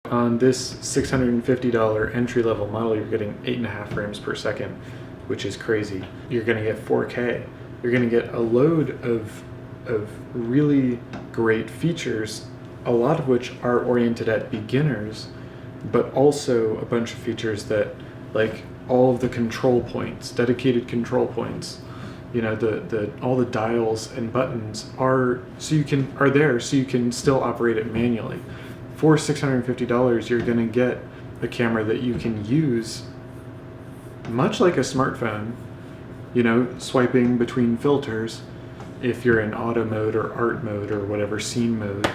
on this $650 entry-level model, you're getting 8.5 frames per second, which is crazy. You're going to get 4K. You're going to get a load of really great features, a lot of which are oriented at beginners, but also a bunch of features that, like all of the control points, dedicated control points, you know, all the dials and buttons are there so you can still operate it manually. For $650, you're going to get a camera that you can use much like a smartphone, you know, swiping between filters if you're in auto mode or art mode or whatever, scene mode,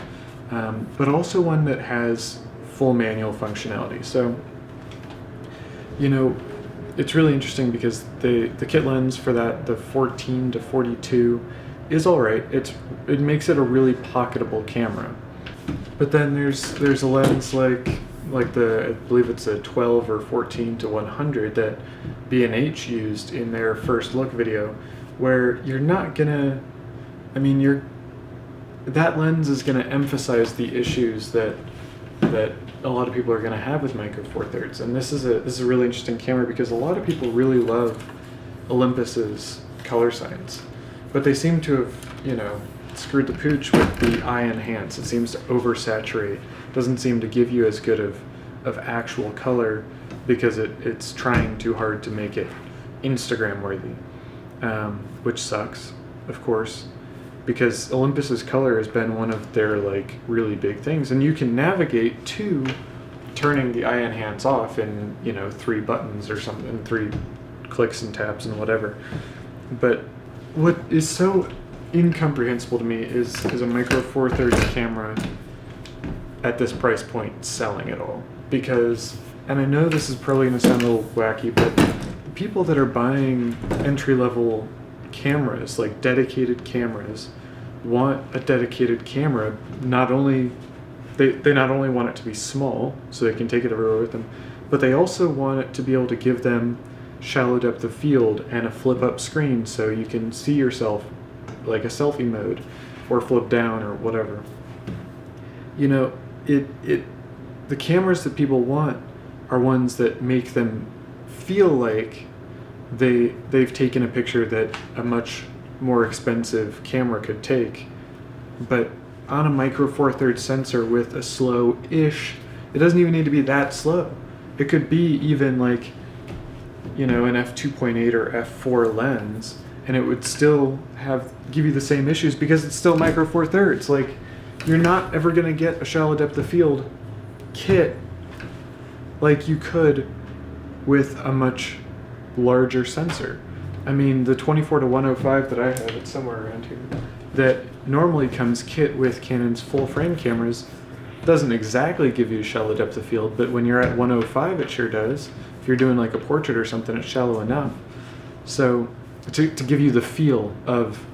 but also one that has full manual functionality. So, you know, it's really interesting because the kit lens for that, the 14 to 42, is all right. It makes it a really pocketable camera. But then there's a lens like I believe it's a 12 or 14 to 100 that B&H used in their first look video, where you're not gonna, I mean, that lens is gonna emphasize the issues that a lot of people are gonna have with Micro Four Thirds. And this is a really interesting camera because a lot of people really love Olympus's color science, but they seem to have, you know, screwed the pooch with the eye enhance. It seems to oversaturate. Doesn't seem to give you as good of actual color because it's trying too hard to make it Instagram worthy, which sucks, of course, because Olympus's color has been one of their like really big things, and you can navigate to turning the eye enhance off in, you know, 3 buttons or something, 3 clicks and taps and whatever. But what is so incomprehensible to me is a Micro Four Thirds camera at this price point selling at all. Because, and I know this is probably going to sound a little wacky, but people that are buying entry-level cameras, like dedicated cameras, want a dedicated camera. Not only they not only want it to be small so they can take it everywhere with them, but they also want it to be able to give them shallow depth of field and a flip-up screen so you can see yourself like a selfie mode or flip down or whatever. You know, the cameras that people want are ones that make them feel like they've taken a picture that a much more expensive camera could take, but on a Micro Four Thirds sensor with a slow-ish, it doesn't even need to be that slow. It could be even like, you know, an f2.8 or f4 lens, and it would still give you the same issues because it's still Micro Four Thirds. Like, you're not ever gonna get a shallow depth of field kit like you could with a much larger sensor. I mean, the 24 to 105 that I have, it's somewhere around here, that normally comes kit with Canon's full frame cameras, doesn't exactly give you shallow depth of field, but when you're at 105 it sure does. If you're doing like a portrait or something, it's shallow enough. So to give you the feel of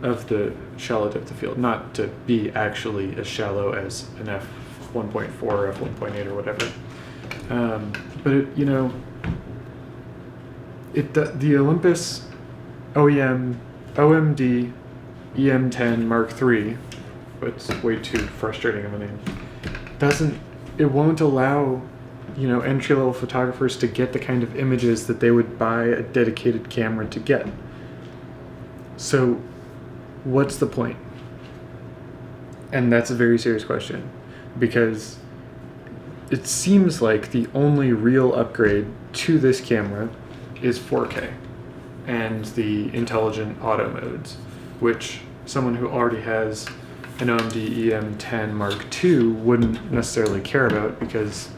the shallow depth of field, not to be actually as shallow as an f1.4 or f1.8 or whatever. But it, you know, the Olympus OM-D E-M10 Mark III, it's way too frustrating of a name, it won't allow, you know, entry-level photographers to get the kind of images that they would buy a dedicated camera to get. So what's the point? And that's a very serious question, because it seems like the only real upgrade to this camera is 4K and the intelligent auto modes, which someone who already has an OM-D E-M10 Mark II wouldn't necessarily care about because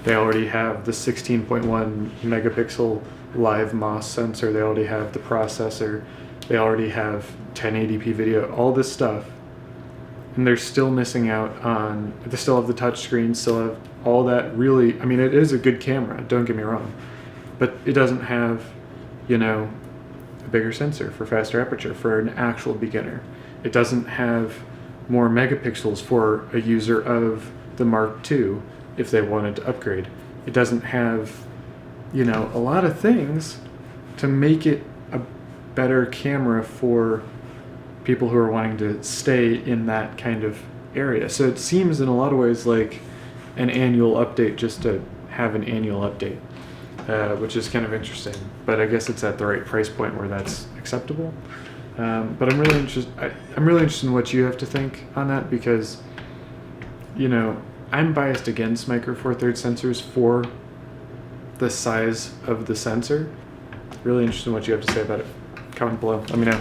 they already have the 16.1 megapixel live MOS sensor, they already have the processor, they already have 1080p video, all this stuff, and they're still missing out on, they still have the touchscreen, still have all that. Really, I mean, it is a good camera, don't get me wrong, but it doesn't have, you know, a bigger sensor for faster aperture for an actual beginner. It doesn't have more megapixels for a user of the Mark II if they wanted to upgrade. It doesn't have, you know, a lot of things to make it a better camera for people who are wanting to stay in that kind of area. So it seems in a lot of ways like an annual update just to have an annual update, which is kind of interesting. But I guess it's at the right price point where that's acceptable. But I'm really interested in what you have to think on that, because, you know, I'm biased against Micro Four Thirds sensors for the size of the sensor. Really interested in what you have to say about it. Comment below. Let me know.